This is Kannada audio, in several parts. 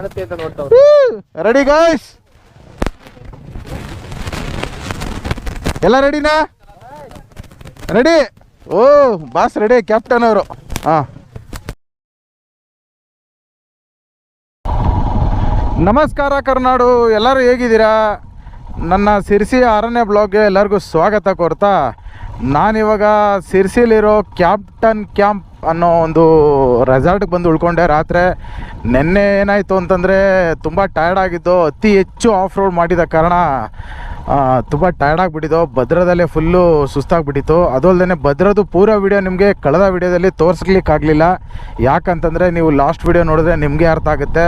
ಕಾಣುತ್ತೆ ಅಂತ ನೋಡ್ತಾ ರೆಡಿ ಗಾಯ್ಸ್, ಎಲ್ಲ ರೆಡಿನಾ? ರೆಡಿ? ಓ ಬಾಸ್ ರೆಡಿ, ಕ್ಯಾಪ್ಟನ್ ಅವರು. ಹಾಂ, ನಮಸ್ಕಾರ ಕರ್ನಾಡು, ಎಲ್ಲರೂ ಹೇಗಿದ್ದೀರಾ? ನನ್ನ ಸಿರ್ಸಿ ಅರಣ್ಯ ಬ್ಲಾಗ್ಗೆ ಎಲ್ಲರಿಗೂ ಸ್ವಾಗತ ಕೋರ್ತಾ, ನಾನಿವಾಗ ಸಿರ್ಸಿಲಿರೋ ಕ್ಯಾಪ್ಟನ್ ಕ್ಯಾಂಪ್ ಅನ್ನೋ ಒಂದು ರೆಸಾರ್ಟ್ಗೆ ಬಂದು ಉಳ್ಕೊಂಡೆ ರಾತ್ರಿ. ನೆನ್ನೆ ಏನಾಯಿತು ಅಂತಂದರೆ ತುಂಬ ಟಯರ್ಡ್ ಆಗಿದ್ದು, ಅತಿ ಹೆಚ್ಚು ಆಫ್ ರೋಡ್ ಮಾಡಿದ ಕಾರಣ ತುಂಬ ಟಯರ್ಡ್ ಆಗಿಬಿಟ್ಟಿದ್ದು. ಭದ್ರದಲ್ಲೇ ಫುಲ್ಲು ಸುಸ್ತಾಗಿಬಿಟ್ಟಿತ್ತು. ಅದು ಅಲ್ಲದೆ ಭದ್ರದ್ದು ಪೂರ ವೀಡಿಯೋ ನಿಮಗೆ ಕಳೆದ ವೀಡಿಯೋದಲ್ಲಿ ತೋರಿಸ್ಲಿಕ್ಕಾಗಲಿಲ್ಲ. ಯಾಕಂತಂದರೆ ನೀವು ಲಾಸ್ಟ್ ವೀಡಿಯೋ ನೋಡಿದ್ರೆ ನಿಮಗೆ ಅರ್ಥ ಆಗುತ್ತೆ.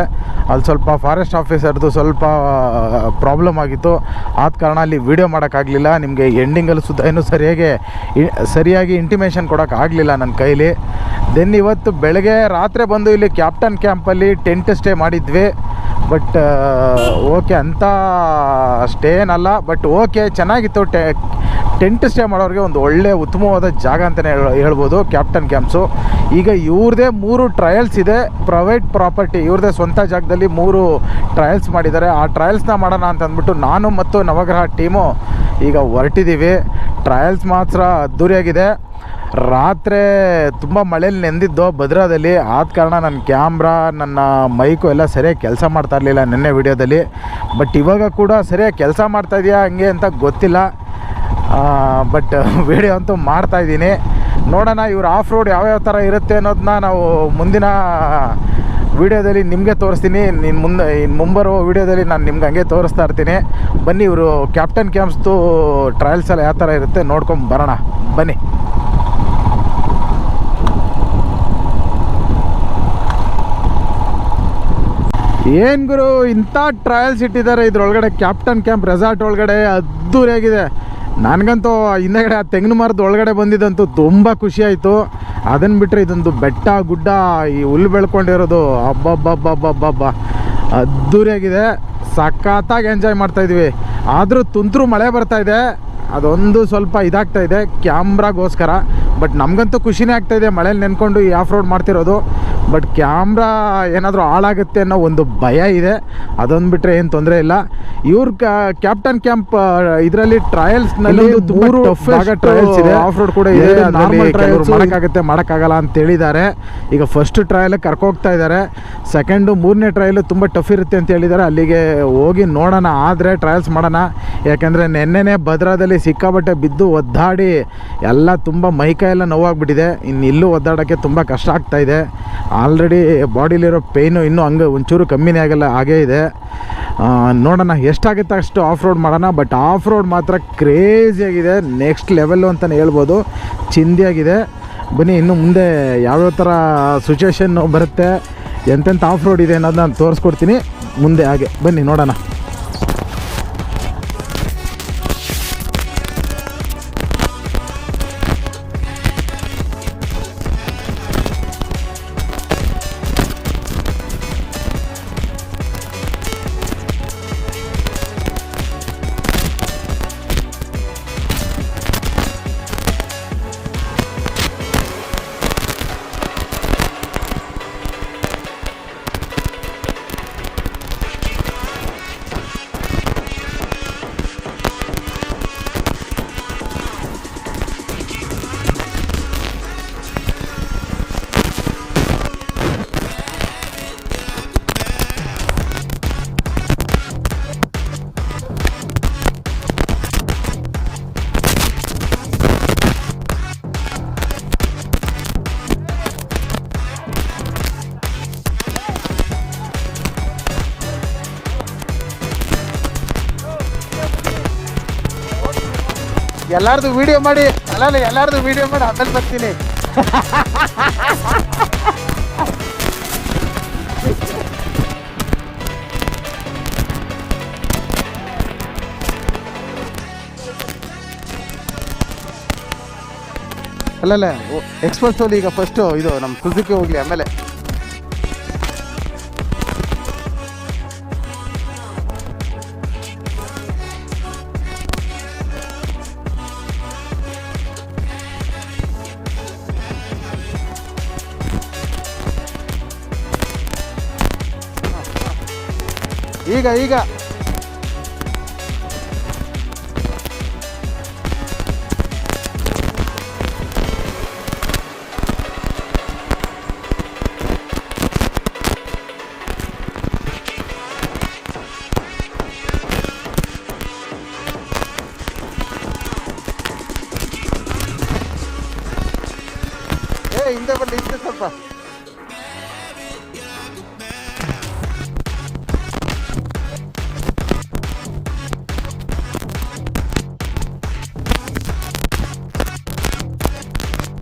ಅಲ್ಲಿ ಸ್ವಲ್ಪ ಫಾರೆಸ್ಟ್ ಆಫೀಸರ್ದು ಸ್ವಲ್ಪ ಪ್ರಾಬ್ಲಮ್ ಆಗಿತ್ತು, ಆದ ಕಾರಣ ಅಲ್ಲಿ ವೀಡಿಯೋ ಮಾಡೋಕ್ಕಾಗಲಿಲ್ಲ. ನಿಮಗೆ ಎಂಡಿಂಗಲ್ಲಿ ಸುತ್ತ ಇನ್ನೂ ಸರಿಯಾಗಿ ಇಂಟಿಮೇಷನ್ ಕೊಡೋಕ್ಕಾಗಲಿಲ್ಲ ನನ್ನ ಕೈಲಿ. ದೆನ್ ಇವತ್ತು ಬೆಳಗ್ಗೆ ರಾತ್ರಿ ಬಂದು ಇಲ್ಲಿ ಕ್ಯಾಪ್ಟನ್ ಕ್ಯಾಂಪಲ್ಲಿ ಟೆಂಟ್ ಸ್ಟೇ ಮಾಡಿದ್ವಿ. ಬಟ್ ಓಕೆ ಅಂತ ಸ್ಟೇ ಏನಲ್ಲ, ಬಟ್ ಓಕೆ ಚೆನ್ನಾಗಿತ್ತು. ಟೆಂಟ್ ಸ್ಟೇ ಮಾಡೋರಿಗೆ ಒಂದು ಒಳ್ಳೆ ಉತ್ತಮವಾದ ಜಾಗ ಅಂತಲೇ ಹೇಳ್ಬೋದು ಕ್ಯಾಪ್ಟನ್ ಕ್ಯಾಂಪ್ಸು. ಈಗ ಇವ್ರದ್ದೇ 3 ಟ್ರಯಲ್ಸ್ ಇದೆ, ಪ್ರೈವೇಟ್ ಪ್ರಾಪರ್ಟಿ, ಇವ್ರದ್ದೇ ಸ್ವಂತ ಜಾಗದಲ್ಲಿ 3 ಟ್ರಯಲ್ಸ್ ಮಾಡಿದ್ದಾರೆ. ಆ ಟ್ರಯಲ್ಸ್ನ ಮಾಡೋಣ ಅಂತ ಅಂದ್ಬಿಟ್ಟು ನಾನು ಮತ್ತು ನವಗ್ರಹ ಟೀಮು ಈಗ ಹೊರಟಿದ್ದೀವಿ. ಟ್ರಯಲ್ಸ್ ಮಾತ್ರ ಅದ್ದೂರಿಯಾಗಿದೆ. ರಾತ್ರಿ ತುಂಬ ಮಳೇಲಿ ನೆಂದಿದ್ದು ಭದ್ರಾದಲ್ಲಿ, ಆದ ಕಾರಣ ನನ್ನ ಕ್ಯಾಮ್ರಾ ನನ್ನ ಮೈಕು ಎಲ್ಲ ಸರಿಯಾಗಿ ಕೆಲಸ ಮಾಡ್ತಾ ಇರಲಿಲ್ಲ ನಿನ್ನೆ ವಿಡಿಯೋದಲ್ಲಿ. ಬಟ್ ಇವಾಗ ಕೂಡ ಸರಿಯಾಗಿ ಕೆಲಸ ಮಾಡ್ತಾಯಿದೆಯಾ ಹಂಗೆ ಅಂತ ಗೊತ್ತಿಲ್ಲ. ಬಟ್ ವಿಡಿಯೋ ಅಂತೂ ಮಾಡ್ತಾಯಿದ್ದೀನಿ. ನೋಡೋಣ ಇವ್ರ ಆಫ್ ರೋಡ್ ಯಾವ್ಯಾವ ಥರ ಇರುತ್ತೆ ಅನ್ನೋದನ್ನ ನಾವು ಮುಂದಿನ ವಿಡಿಯೋದಲ್ಲಿ ನಿಮಗೆ ತೋರಿಸ್ತೀನಿ. ಮುಂಬರುವ ವಿಡಿಯೋದಲ್ಲಿ ನಾನು ನಿಮ್ಗೆ ಹಂಗೆ ತೋರಿಸ್ತಾ ಇರ್ತೀನಿ. ಬನ್ನಿ, ಇವರು ಕ್ಯಾಪ್ಟನ್ ಕ್ಯಾಂಪ್ಸ್ದು ಟ್ರಯಲ್ಸ್ ಎಲ್ಲ ಯಾವ ಥರ ಇರುತ್ತೆ ನೋಡ್ಕೊಂಡು ಬರೋಣ ಬನ್ನಿ. ಏನು ಗುರು ಇಂಥ ಟ್ರಯಲ್ಸ್ ಇಟ್ಟಿದ್ದಾರೆ ಇದ್ರೊಳಗಡೆ, ಕ್ಯಾಪ್ಟನ್ ಕ್ಯಾಂಪ್ ರೆಸಾರ್ಟ್ ಒಳಗಡೆ ಅದ್ದೂರಿಯಾಗಿದೆ. ನನಗಂತೂ ಹಿಂದೆಗಡೆ ಆ ತೆಂಗಿನ ಮರದ ಒಳಗಡೆ ಬಂದಿದ್ದಂತೂ ತುಂಬ ಖುಷಿಯಾಯಿತು. ಅದನ್ನು ಬಿಟ್ಟರೆ ಇದೊಂದು ಬೆಟ್ಟ ಗುಡ್ಡ, ಈ ಹುಲ್ಲು ಬೆಳ್ಕೊಂಡಿರೋದು ಅಬ್ಬಬ್ಬಬ್ಬಬ್ಬಬ್ಬ ಅದ್ದೂರಿಯಾಗಿದೆ. ಸಖತ್ತಾಗಿ ಎಂಜಾಯ್ ಮಾಡ್ತಾಯಿದ್ವಿ. ಆದರೂ ತುಂತುರು ಮಳೆ ಬರ್ತಾಯಿದೆ, ಅದೊಂದು ಸ್ವಲ್ಪ ಇದಾಗ್ತಾಯಿದೆ ಕ್ಯಾಮ್ರಾಗೋಸ್ಕರ. ಬಟ್ ನಮಗಂತೂ ಖುಷಿನೇ ಆಗ್ತಾಯಿದೆ ಮಳೇಲಿ ನೆನ್ಕೊಂಡು ಈ ಆಫ್ ರೋಡ್ ಮಾಡ್ತಿರೋದು. ಬಟ್ ಕ್ಯಾಮ್ರಾ ಏನಾದರೂ ಹಾಳಾಗುತ್ತೆ ಅನ್ನೋ ಒಂದು ಭಯ ಇದೆ. ಅದೊಂದು ಬಿಟ್ಟರೆ ಏನು ತೊಂದರೆ ಇಲ್ಲ. ಇವ್ರ ಕ್ಯಾಪ್ಟನ್ ಕ್ಯಾಂಪ್ ಇದರಲ್ಲಿ ಟ್ರಯಲ್ಸ್ನಲ್ಲಿ 3 ಟ್ರಯಲ್ಸ್ ಇದೆ, ಆಫ್ ರೋಡ್ ಕೂಡ ಇದೆ. ಮಾಡೋಕ್ಕಾಗುತ್ತೆ ಮಾಡೋಕ್ಕಾಗಲ್ಲ ಅಂತ ಹೇಳಿದ್ದಾರೆ. ಈಗ ಫಸ್ಟ್ ಟ್ರಯಲ್ ಕರ್ಕೋಗ್ತಾ ಇದ್ದಾರೆ. ಸೆಕೆಂಡು 3ನೇ ಟ್ರಯಲು ತುಂಬ ಟಫ್ ಇರುತ್ತೆ ಅಂತ ಹೇಳಿದ್ದಾರೆ. ಅಲ್ಲಿಗೆ ಹೋಗಿ ನೋಡೋಣ, ಆದರೆ ಟ್ರಯಲ್ಸ್ ಮಾಡೋಣ. ಯಾಕೆಂದರೆ ನೆನ್ನೆನೇ ಭದ್ರಾದಲ್ಲಿ ಸಿಕ್ಕಾಬಟ್ಟೆ ಬಿದ್ದು ಒದ್ದಾಡಿ ಎಲ್ಲ ತುಂಬ ಮೈಕೈಯೆಲ್ಲ ನೋವಾಗ್ಬಿಟ್ಟಿದೆ. ಇನ್ನು ಇಲ್ಲೂ ಒದ್ದಾಡೋಕ್ಕೆ ತುಂಬ ಕಷ್ಟ ಆಗ್ತಾಯಿದೆ. ಆಲ್ರೆಡಿ ಬಾಡಿಲಿರೋ ಪೇಯ್ನು ಇನ್ನೂ ಹಂಗೆ ಒಂಚೂರು ಕಮ್ಮಿನೇ ಆಗಲ್ಲ, ಹಾಗೇ ಇದೆ. ನೋಡೋಣ ಎಷ್ಟಾಗುತ್ತೆ ಅಷ್ಟು ಆಫ್ ರೋಡ್ ಮಾಡೋಣ. ಬಟ್ ಆಫ್ ರೋಡ್ ಮಾತ್ರ ಕ್ರೇಜಿಯಾಗಿದೆ, ನೆಕ್ಸ್ಟ್ ಲೆವೆಲ್ಲು ಅಂತಲೇ ಹೇಳ್ಬೋದು. ಚಿಂದಿಯಾಗಿದೆ. ಬನ್ನಿ, ಇನ್ನು ಮುಂದೆ ಯಾವ್ಯಾವ ಥರ ಸಿಚುವೇಶನ್ ಬರುತ್ತೆ, ಎಂತೆಂಥ ಆಫ್ ರೋಡ್ ಇದೆ ಅನ್ನೋದನ್ನ ನಾನು ತೋರಿಸ್ಕೊಡ್ತೀನಿ ಮುಂದೆ. ಹಾಗೆ ಬನ್ನಿ ನೋಡೋಣ. ಎಲ್ಲಾರ್ದು ವಿಡಿಯೋ ಮಾಡಿ, ಅಲ್ಲ ಎಲ್ಲಾರ್ದು ವಿಡಿಯೋ ಮಾಡಿ ಆಮೇಲೆ ಬರ್ತೀನಿ. ಅಲ್ಲಲ್ಲ ಎಕ್ಸ್ಪಲ್ಸ್ ಹೋಗಿ ಈಗ ಫಸ್ಟು ಇದು ನಮ್ಮ ಸುಜುಕಿ ಹೋಗಲಿ ಆಮೇಲೆ. ಈಗ ಈಗ ಹಿಂದೆ ಬನ್ನಿ, ಹಿಂದೆ ಸ್ವಲ್ಪ.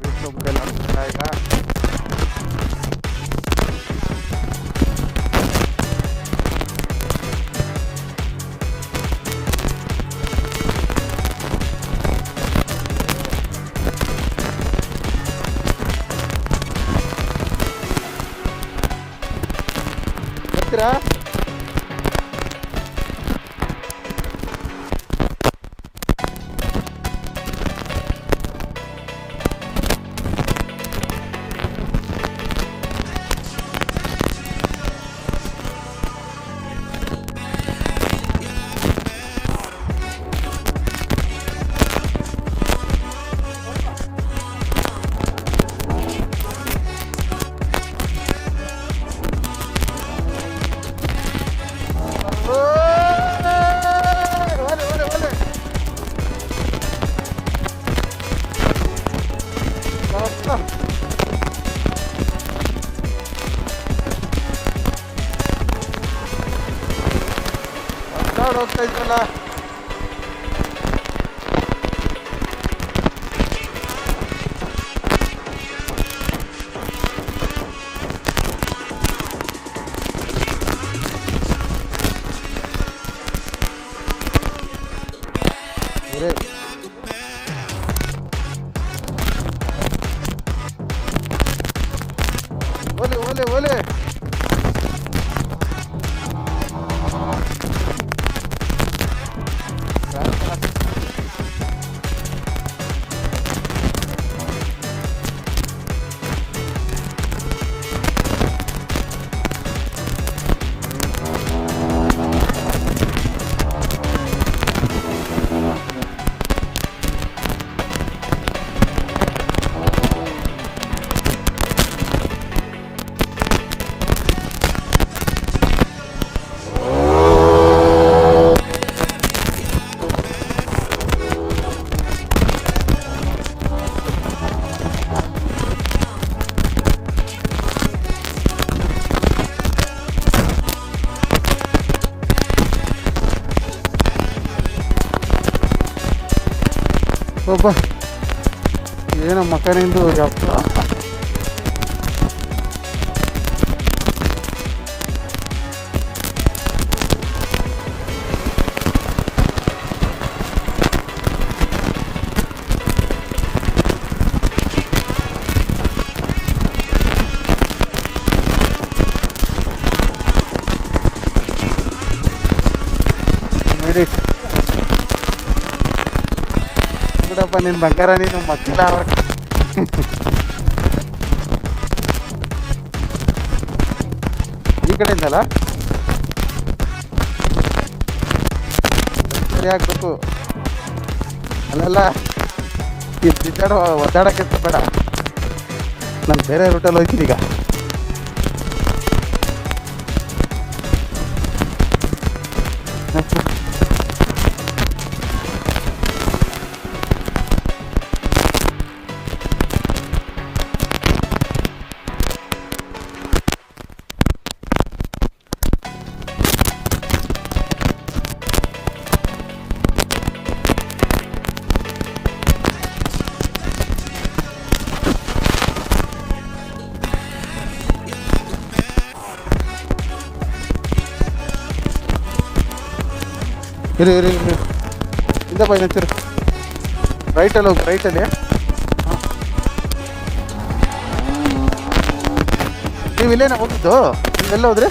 ಈಗ ಬರ್ತೀರಾ? ಹೋಗ್ತಾ ಇದ್ರಲ್ಲ, ಓಲೆ ಓಲೆ ಓಲೆ. ಒಬ್ಬ ಏನೋ ಮಕ್ಕನಿಂದು ಯಪ್ಪ. ಬಿಡಪ್ಪ ನಿನ್ನ ಬಂಗಾರ, ನೀನು ಮಕ್ಕಿಲ್ಲ ಅವ್ರ. ಈ ಕಡೆಯಿಂದಲ್ಲ ಸರಿ ಹಾಕ್ಬೇಕು. ಅಲ್ಲೆಲ್ಲ ಒದ್ದಾಡಕ್ಕೆ ಬೇಡ, ನಾನು ಬೇರೆ ರೂಟಲ್ಲಿ ಹೋಗ್ತೀನಿ ಈಗ. ಇರಿ ಇರಿ ಇರಿ, ಇಂದಪ್ಪ ಇನ್ನೊಂಚೂರು ರೈಟಲ್ಲಿ ಹೋಗಿ, ರೈಟಲ್ಲಿ. ನೀವು ಇಲ್ಲೇನ ಹೋಗಿದ್ದು? ನೀವೆಲ್ಲ ಹೋದ್ರಿ?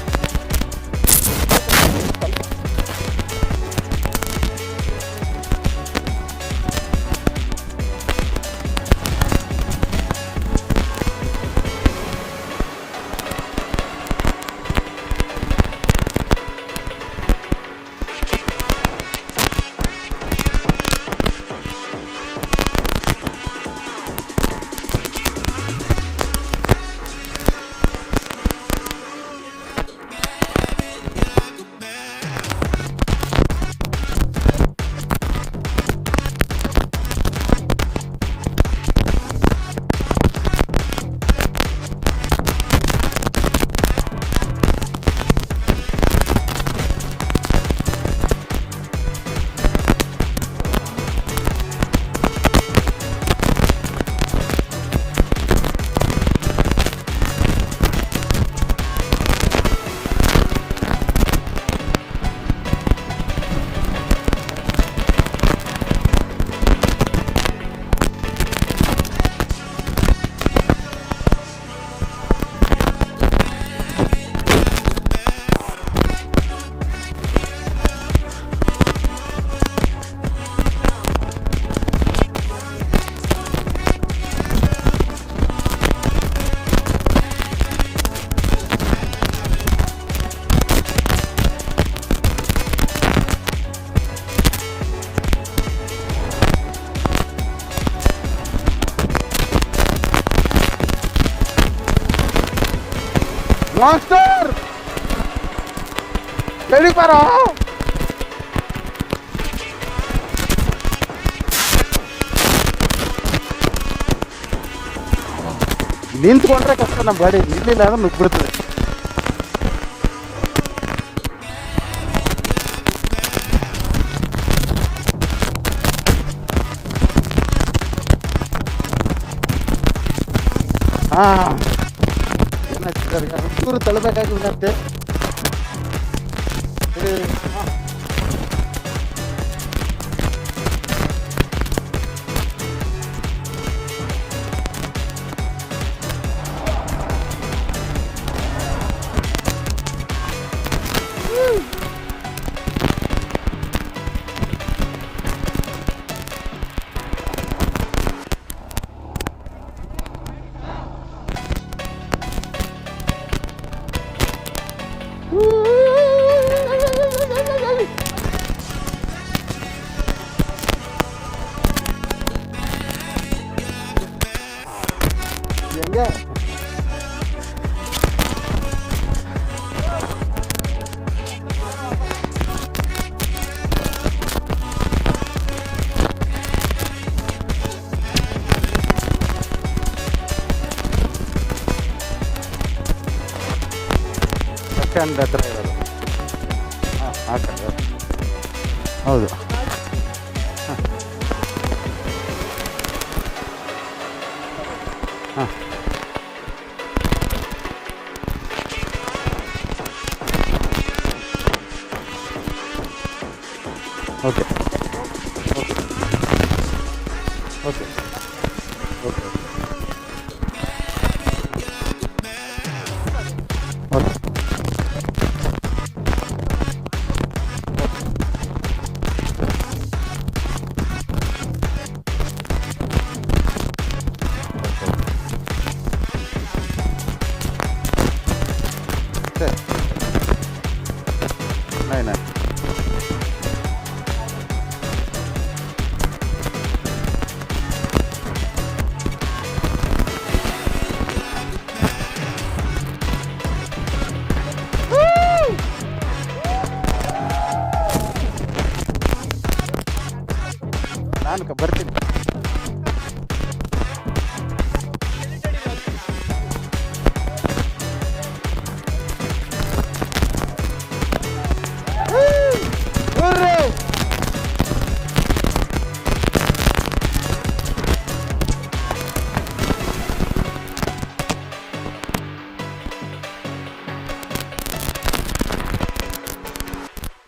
ಮಾಸ್ಟರ್ ಹೇಳಿ ಬಾರೋ. ನಿಂತ್ಕೊಂಡ್ರೆ ಕಷ್ಟ ನಮ್ಮ ಗಾಡಿ, ನಿಲ್ಲಿಲ್ಲ ಅಂದ್ರೆ ನುಗ್ಬಿಡ್ತದೆ. ಹಾಂ ಏನಾಗ್ತದೆ ಚೂರು ತಳ್ಳಬೇಕಾಗಿರುತ್ತೆ. ಹೆಂಗೆ ಬಸ್ ಸ್ಟ್ಯಾಂಡ್ ಹತ್ರ ಇರೋದು. ಹಾಂ ಹಾಕಂಡು ಹೌದು. ಹಾಂ ಹಾಂ ಓಕೆ ಓಕೆ ಓಕೆ ಓಕೆ ಸರಿ नाही नाही ನಾನು ಬರ್ತೀನಿ.